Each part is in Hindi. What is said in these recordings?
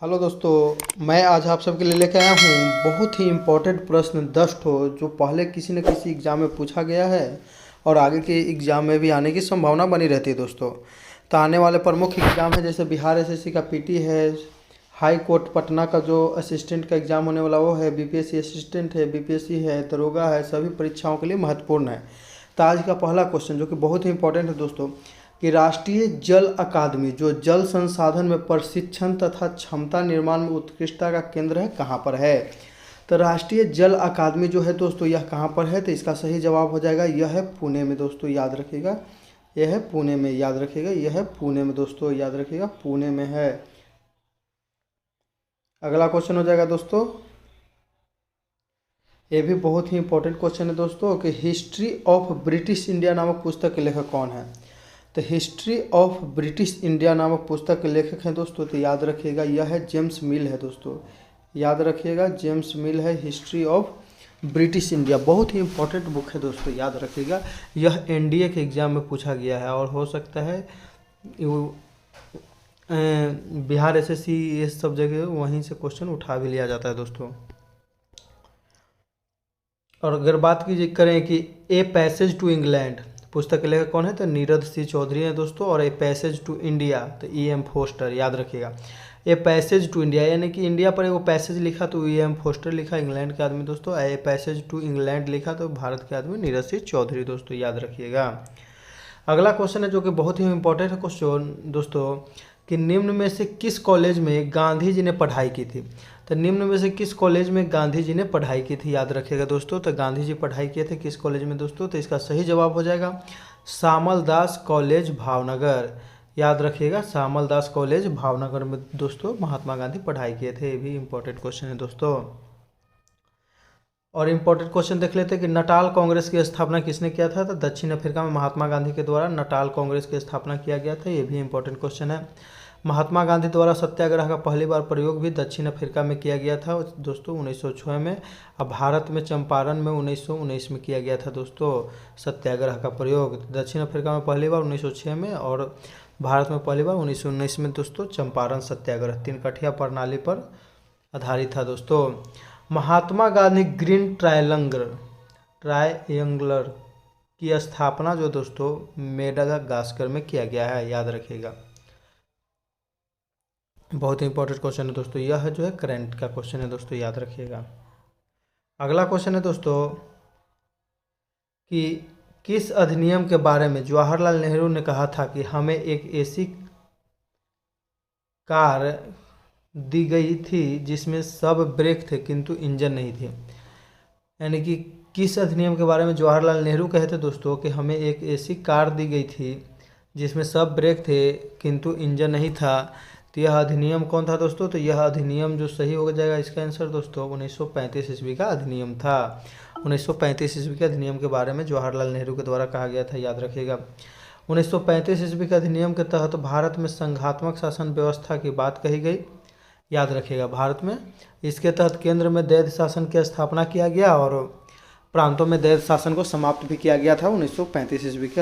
हेलो दोस्तों, मैं आज आप सबके लिए लेकर आया हूँ बहुत ही इम्पोर्टेंट प्रश्न 10 ठो जो पहले किसी न किसी एग्ज़ाम में पूछा गया है और आगे के एग्ज़ाम में भी आने की संभावना बनी रहती है दोस्तों। तो आने वाले प्रमुख एग्ज़ाम है जैसे बिहार एसएससी का पीटी है, हाई कोर्ट पटना का जो असिस्टेंट का एग्ज़ाम होने वाला वो है, बीपीएससी असिस्टेंट है, बीपीएससी है, दरोगा है, सभी परीक्षाओं के लिए महत्वपूर्ण है। तो आज का पहला क्वेश्चन जो कि बहुत ही इंपॉर्टेंट है दोस्तों, कि राष्ट्रीय जल अकादमी जो जल संसाधन में प्रशिक्षण तथा क्षमता निर्माण में उत्कृष्टता का केंद्र है कहाँ पर है। तो राष्ट्रीय जल अकादमी जो है दोस्तों यह कहाँ पर है, तो इसका सही जवाब हो जाएगा यह है पुणे में दोस्तों, याद रखिएगा यह है पुणे में, याद रखिएगा यह है पुणे में दोस्तों, याद रखिएगा पुणे में है। अगला क्वेश्चन हो जाएगा दोस्तों, ये भी बहुत ही इंपॉर्टेंट क्वेश्चन है दोस्तों, कि हिस्ट्री ऑफ ब्रिटिश इंडिया नामक पुस्तक के लेखक कौन है। तो हिस्ट्री ऑफ ब्रिटिश इंडिया नामक पुस्तक के लेखक हैं दोस्तों, तो याद रखिएगा यह है जेम्स मिल है दोस्तों, याद रखिएगा जेम्स मिल है हिस्ट्री ऑफ ब्रिटिश इंडिया। बहुत ही इंपॉर्टेंट बुक है दोस्तों, याद रखिएगा। यह एनडीए के एग्ज़ाम में पूछा गया है और हो सकता है बिहार एसएससी ये सब जगह वहीं से क्वेश्चन उठा भी लिया जाता है दोस्तों। और अगर बात कीजिए करें कि ए पैसेज टू इंग्लैंड पुस्तक के लेखक कौन है, तो नीरज सी चौधरी है दोस्तों। और ए पैसेज टू इंडिया तो ई एम फोस्टर, याद रखिएगा। ए पैसेज टू इंडिया यानी कि इंडिया पर एगो पैसेज लिखा तो ई एम फोस्टर लिखा, इंग्लैंड के आदमी दोस्तों। ए पैसेज टू इंग्लैंड लिखा तो भारत के आदमी नीरज सी चौधरी दोस्तों, याद रखिएगा। अगला क्वेश्चन है जो कि बहुत ही इंपॉर्टेंट है क्वेश्चन दोस्तों, कि निम्न में से किस कॉलेज में गांधी जी ने पढ़ाई की थी। तो निम्न में से किस कॉलेज में गांधी जी ने पढ़ाई की थी, याद रखिएगा दोस्तों। तो गांधी जी पढ़ाई किए थे किस कॉलेज में दोस्तों, तो इसका सही जवाब हो जाएगा श्यामल दास कॉलेज भावनगर, याद रखिएगा श्यामल दास कॉलेज भावनगर में दोस्तों महात्मा गांधी पढ़ाई किए थे। ये भी इंपॉर्टेंट क्वेश्चन है दोस्तों। और इम्पोर्टेंट क्वेश्चन देख लेते हैं कि नटाल कांग्रेस की स्थापना किसने किया था। तो दक्षिण अफ्रीका में महात्मा गांधी के द्वारा नटाल कांग्रेस की स्थापना किया गया था। ये भी इंपॉर्टेंट क्वेश्चन है। महात्मा गांधी द्वारा सत्याग्रह का पहली बार प्रयोग भी दक्षिण अफ्रीका में किया गया था दोस्तों 1906 में। अब भारत में चंपारण में 1919 में किया गया था दोस्तों सत्याग्रह का प्रयोग। दक्षिण अफ्रीका में पहली बार 1906 में और भारत में पहली बार 1919 में दोस्तों चंपारण सत्याग्रह तीन कठिया प्रणाली पर आधारित था दोस्तों। महात्मा गांधी ग्रीन ट्रायंगलर की स्थापना जो दोस्तों मेडागास्कर में किया गया है, याद रखिएगा। बहुत ही इंपॉर्टेंट क्वेश्चन है दोस्तों, यह जो है करंट का क्वेश्चन है दोस्तों, याद रखिएगा। अगला क्वेश्चन है दोस्तों, कि किस अधिनियम के बारे में जवाहरलाल नेहरू ने कहा था कि हमें एक ऐसी कार दी गई थी जिसमें सब ब्रेक थे किंतु इंजन नहीं थे। यानी कि किस अधिनियम के बारे में जवाहरलाल नेहरू कहे थे दोस्तों, कि हमें एक ऐसी कार दी गई थी जिसमें सब ब्रेक थे किंतु इंजन नहीं था। तो यह अधिनियम कौन था दोस्तों, तो यह अधिनियम जो सही हो जाएगा इसका आंसर दोस्तों 1935 ईस्वी का अधिनियम था। 1935 ईस्वी के अधिनियम के बारे में जवाहरलाल नेहरू के द्वारा कहा गया था, याद रखिएगा। 1935 ईस्वी के अधिनियम के तहत भारत में संघात्मक शासन व्यवस्था की बात कही गई, याद रखिएगा भारत में। इसके तहत केंद्र में दैध शासन की स्थापना किया गया और प्रांतों में दैध शासन को समाप्त भी किया गया था 1935 ईस्वी के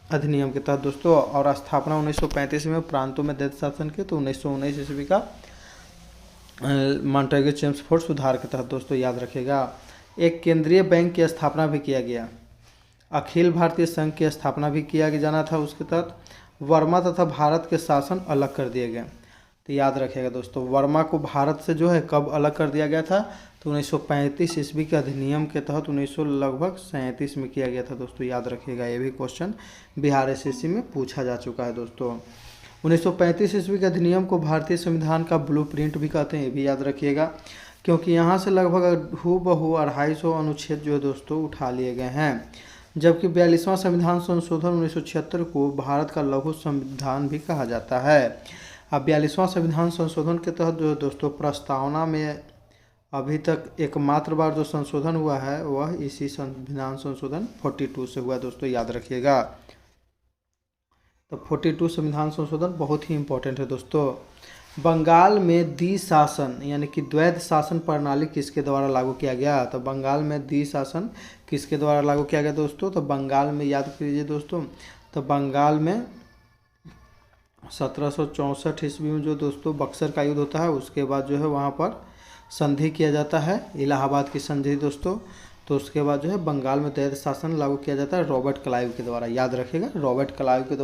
अधिनियम के तहत दोस्तों। और स्थापना 1935 में प्रांतों में दैध शासन की, तो 1919 ईस्वी का मॉन्टेग्यू चेम्सफोर्ड सुधार के तहत दोस्तों, याद रखिएगा। एक केंद्रीय बैंक की स्थापना भी किया गया, अखिल भारतीय संघ की स्थापना भी किया जाना था उसके तहत। वर्मा तथा भारत के शासन अलग कर दिए गए, तो याद रखिएगा दोस्तों वर्मा को भारत से जो है कब अलग कर दिया गया था, तो 1935 ईस्वी के अधिनियम के तहत 1937 में किया गया था दोस्तों, याद रखिएगा। ये भी क्वेश्चन बिहार एसएससी में पूछा जा चुका है दोस्तों। 1935 ईस्वी के अधिनियम को भारतीय संविधान का ब्लूप्रिंट भी कहते हैं, ये भी याद रखिएगा, क्योंकि यहाँ से लगभग हूबहू 250 अनुच्छेद जो है दोस्तों उठा लिए गए हैं। जबकि 42वां संविधान संशोधन 1976 को भारत का लघु संविधान भी कहा जाता है। अब 42वां संविधान संशोधन के तहत जो दोस्तों प्रस्तावना में अभी तक एकमात्र बार जो संशोधन हुआ है वह इसी संविधान संशोधन 42 से हुआ दोस्तों, याद रखिएगा। तो 42 संविधान संशोधन बहुत ही इंपॉर्टेंट है दोस्तों। बंगाल में द्वि शासन यानी कि द्वैध शासन प्रणाली किसके द्वारा लागू किया गया, तो बंगाल में द्वि शासन किसके द्वारा लागू किया गया दोस्तों, तो बंगाल में याद कीजिए दोस्तों, तो बंगाल में 1764 ईस्वी में जो दोस्तों बक्सर का युद्ध होता है, उसके बाद जो है वहाँ पर संधि किया जाता है, इलाहाबाद की संधि दोस्तों। तो उसके बाद जो है बंगाल में दैत्य शासन लागू किया जाता है रॉबर्ट क्लाइव के द्वारा, याद रखिएगा, रॉबर्ट क्लाइव के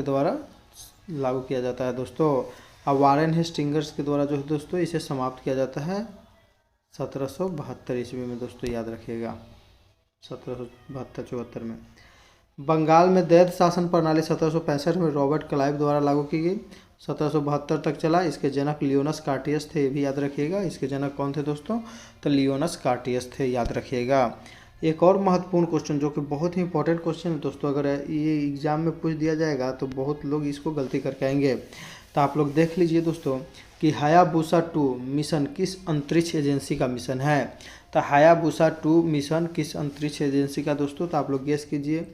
द्वारा लागू किया जाता है दोस्तों। अब वारेन हेस्टिंग्स के द्वारा जो है दोस्तों इसे समाप्त किया जाता है 1772 ईस्वी में दोस्तों, याद रखिएगा, 1772-74 में। बंगाल में दैत्य शासन प्रणाली 1765 में रॉबर्ट क्लाइव द्वारा लागू की गई, 1772 तक चला। इसके जनक लियोनस कार्टियस थे, ये भी याद रखिएगा। इसके जनक कौन थे दोस्तों? तो लियोनस कार्टियस थे, याद रखिएगा। एक और महत्वपूर्ण क्वेश्चन जो कि बहुत ही इंपॉर्टेंट क्वेश्चन है दोस्तों, अगर ये एग्जाम में पूछ दिया जाएगा तो बहुत लोग इसको गलती करके आएंगे, तो आप लोग देख लीजिए दोस्तों कि हायाबुसा 2 मिशन किस अंतरिक्ष एजेंसी का मिशन है। तो हायाबुसा 2 मिशन किस अंतरिक्ष एजेंसी का दोस्तों? तो आप लोग गेस कीजिए।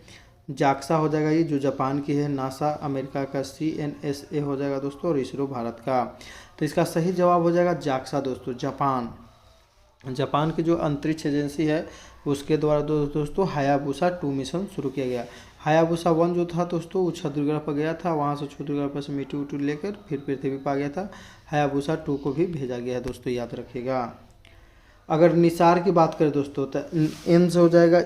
जाक्सा हो जाएगा ये, जो जापान की है, नासा अमेरिका का, CNSA हो जाएगा दोस्तों, और इसरो भारत का। तो इसका सही जवाब हो जाएगा जाक्सा दोस्तों, जापान की जो अंतरिक्ष एजेंसी है उसके द्वारा दोस्तों हायाबुसा 2 मिशन शुरू किया गया। हायाबुसा 1 जो था दोस्तों वो क्षुद्र ग्रह पर गया था, वहाँ से क्षुद्र ग्रह पर से मिट्टी उट्टी लेकर फिर पृथ्वी पर आ गया था। हायाबुसा 2 को भी भेजा गया है दोस्तों, याद रखिएगा। अगर निसार की बात करें दोस्तों तो N से हो जाएगा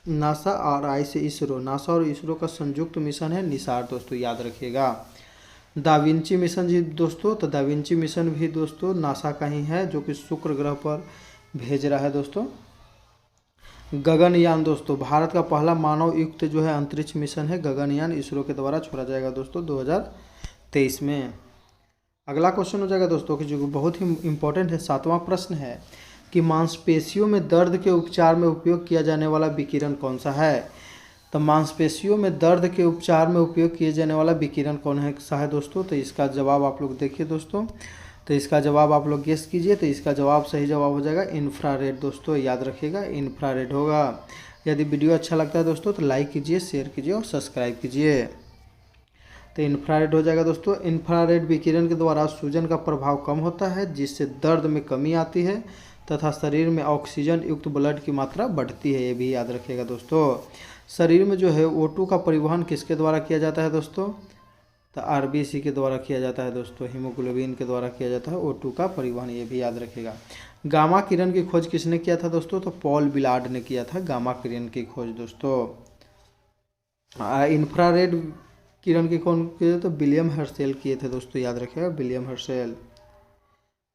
नासा और I से इसरो, नासा और इसरो का संयुक्त मिशन है निसार दोस्तों, याद रखिएगा। दाविंची मिशन जी दोस्तों, तो दाविंची मिशन भी दोस्तों नासा का ही है, जो कि शुक्र ग्रह पर भेज रहा है दोस्तों। गगनयान दोस्तों, भारत का पहला मानव युक्त जो है अंतरिक्ष मिशन है गगनयान, इसरो के द्वारा छोड़ा जाएगा दोस्तों 2023 में। अगला क्वेश्चन हो जाएगा दोस्तों कि जो बहुत ही इंपॉर्टेंट है, 7वां प्रश्न है कि मांसपेशियों में दर्द के उपचार में उपयोग किया जाने वाला विकिरण कौन सा है। तो मांसपेशियों में दर्द के उपचार में उपयोग किए जाने वाला विकिरण कौन सा है दोस्तों? तो इसका जवाब आप लोग देखिए दोस्तों, तो इसका जवाब आप लोग गेस कीजिए। तो इसका जवाब सही जवाब हो जाएगा इंफ्रारेड दोस्तों, याद रखिएगा, इंफ्रारेड होगा। यदि वीडियो अच्छा लगता है दोस्तों तो लाइक कीजिए, शेयर कीजिए और सब्सक्राइब कीजिए। तो इंफ्रारेड हो जाएगा दोस्तों। इंफ्रारेड विकिरण के द्वारा सूजन का प्रभाव कम होता है, जिससे दर्द में कमी आती है तथा शरीर में ऑक्सीजन युक्त ब्लड की मात्रा बढ़ती है, ये भी याद रखिएगा दोस्तों। शरीर में जो है O2 का परिवहन किसके द्वारा किया जाता है दोस्तों? तो RBC के द्वारा किया जाता है दोस्तों, हीमोग्लोबिन के द्वारा किया जाता है O2 का परिवहन, ये भी याद रखिएगा। गामा किरण की खोज किसने किया था दोस्तों? तो पॉल बिलार्ड ने किया था गामा किरण की खोज दोस्तों। इंफ्रारेड किरण की कौन किए तो विलियम हर्शेल किए थे दोस्तों, याद रखिएगा, विलियम हर्शेल।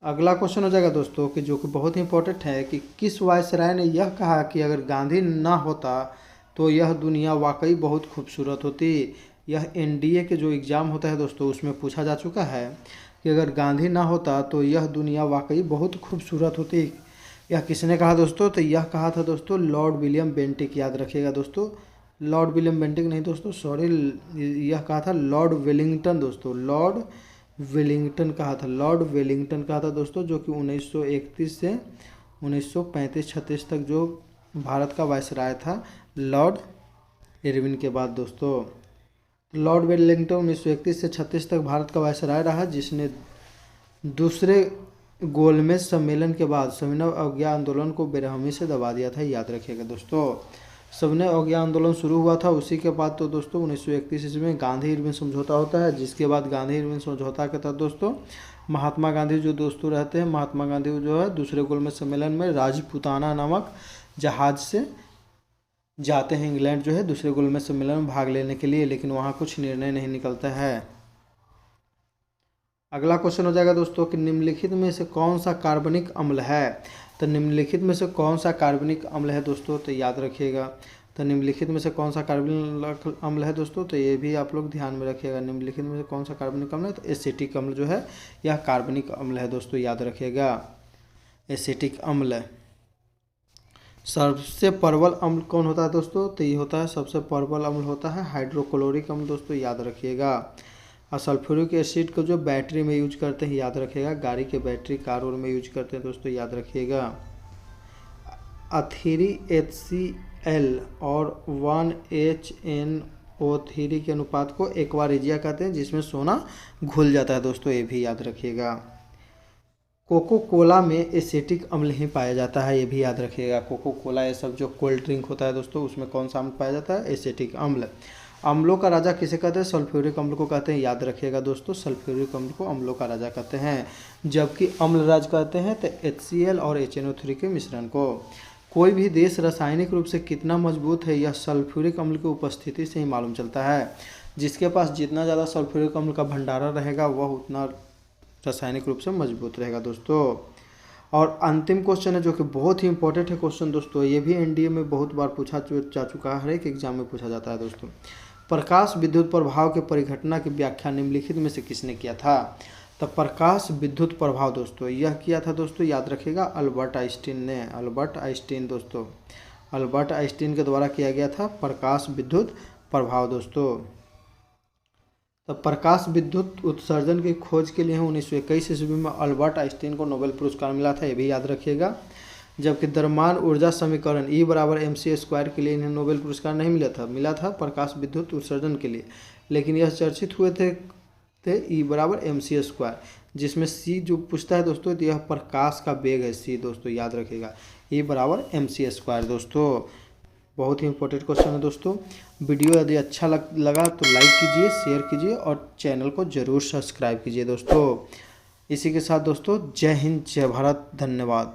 अगला क्वेश्चन हो जाएगा दोस्तों कि जो कि बहुत ही इंपॉर्टेंट है कि किस वायसराय ने यह कहा कि अगर गांधी ना होता तो यह दुनिया वाकई बहुत खूबसूरत होती। यह NDA के जो एग्ज़ाम होता है दोस्तों उसमें पूछा जा चुका है कि अगर गांधी ना होता तो यह दुनिया वाकई बहुत खूबसूरत होती। यह किसने कहा दोस्तों? तो यह कहा था दोस्तों लॉर्ड विलियम बेंटिक, याद रखिएगा दोस्तों, लॉर्ड विलियम बेंटिक नहीं दोस्तों, सॉरी, यह कहा था लॉर्ड वेलिंगटन दोस्तों, लॉर्ड वेलिंगटन कहा था, लॉर्ड वेलिंगटन कहा था दोस्तों, जो कि 1931 से 1935-36 तक जो भारत का वायसराय था लॉर्ड इरविन के बाद दोस्तों। लॉर्ड वेलिंगटन 1931 से 36 तक भारत का वायसराय रहा, जिसने दूसरे गोलमेज सम्मेलन के बाद सविनय अवज्ञा आंदोलन को बेरहमी से दबा दिया था, याद रखिएगा दोस्तों। सविनय अवज्ञा आंदोलन शुरू हुआ था, उसी के बाद तो दोस्तों 1931 ईस्वी में गांधी इरविन समझौता होता है, जिसके बाद गांधी इरविन समझौता के तहत दोस्तों महात्मा गांधी जो दोस्तों रहते हैं, महात्मा गांधी जो है दूसरे गोलमेज सम्मेलन में राजपुताना नामक जहाज से जाते हैं इंग्लैंड जो है दूसरे गोलमेज सम्मेलन में भाग लेने के लिए, लेकिन वहाँ कुछ निर्णय नहीं निकलता है। अगला क्वेश्चन हो जाएगा दोस्तों कि निम्नलिखित में से कौन सा कार्बनिक अम्ल है। तो निम्नलिखित में से कौन सा कार्बनिक अम्ल है दोस्तों? तो याद रखिएगा, तो निम्नलिखित में से कौन सा कार्बनिक अम्ल है दोस्तों? तो ये भी आप लोग ध्यान में रखिएगा, निम्नलिखित में से कौन सा कार्बनिक अम्ल है? तो एसिटिक अम्ल जो है यह कार्बनिक अम्ल है दोस्तों, याद रखिएगा, एसिटिक अम्ल। सबसे प्रबल अम्ल कौन होता है दोस्तों? तो ये होता है, सबसे प्रबल अम्ल होता है हाइड्रोक्लोरिक अम्ल दोस्तों, याद रखिएगा। और सल्फ्यूरिक एसिड को जो बैटरी में यूज करते हैं, याद रखिएगा, गाड़ी के बैटरी कार में यूज करते हैं दोस्तों, याद रखिएगा। अथीरी HCl और 1HNO3 के अनुपात को एक्वारिजिया कहते हैं, जिसमें सोना घुल जाता है दोस्तों, ये भी याद रखिएगा। कोको कोला में एसिटिक अम्ल ही पाया जाता है, ये भी याद रखिएगा। कोको कोला ये सब जो कोल्ड ड्रिंक होता है दोस्तों उसमें कौन सा अम्ल पाया जाता है? एसिटिक अम्ल। अम्लों का राजा किसे कहते हैं? सल्फ्यूरिक अम्ल को कहते हैं। याद रखिएगा दोस्तों, सल्फ्यूरिक अम्ल को अम्लों का राजा कहते हैं, जबकि अम्लराज कहते हैं तो HCl और HNO3 के मिश्रण को। कोई भी देश रासायनिक रूप से कितना मजबूत है, यह सल्फ्यूरिक अम्ल की उपस्थिति से ही मालूम चलता है। जिसके पास जितना ज़्यादा सल्फ्यूरिक अम्ल का भंडारण रहेगा वह उतना रासायनिक रूप से मजबूत रहेगा दोस्तों। और अंतिम क्वेश्चन है जो कि बहुत ही इंपॉर्टेंट है क्वेश्चन दोस्तों, ये भी NDA में बहुत बार पूछा जा चुका है, हर एक एग्जाम में पूछा जाता है दोस्तों। प्रकाश विद्युत प्रभाव के परिघटना की व्याख्या निम्नलिखित में से किसने किया था? तो प्रकाश विद्युत प्रभाव दोस्तों यह किया था दोस्तों, याद रखिएगा, अल्बर्ट आइंस्टीन ने। अल्बर्ट आइंस्टीन दोस्तों, अल्बर्ट आइंस्टीन के द्वारा किया गया था प्रकाश विद्युत प्रभाव दोस्तों। तो प्रकाश विद्युत उत्सर्जन की खोज के लिए 1921 ईस्वी में अल्बर्ट आइंस्टीन को नोबेल पुरस्कार मिला था, ये भी याद रखिएगा। जबकि द्रव्यमान ऊर्जा समीकरण E = mc² के लिए इन्हें नोबेल पुरस्कार नहीं मिला था प्रकाश विद्युत उत्सर्जन के लिए, लेकिन यह चर्चित हुए थे E = mc², जिसमें C जो पूछता है दोस्तों तो यह प्रकाश का वेग है C दोस्तों, याद रखिएगा, E = mc² दोस्तों। बहुत ही इंपॉर्टेंट क्वेश्चन है दोस्तों। वीडियो यदि अच्छा लगा तो लाइक कीजिए, शेयर कीजिए और चैनल को जरूर सब्सक्राइब कीजिए दोस्तों। इसी के साथ दोस्तों जय हिंद, जय भारत, धन्यवाद।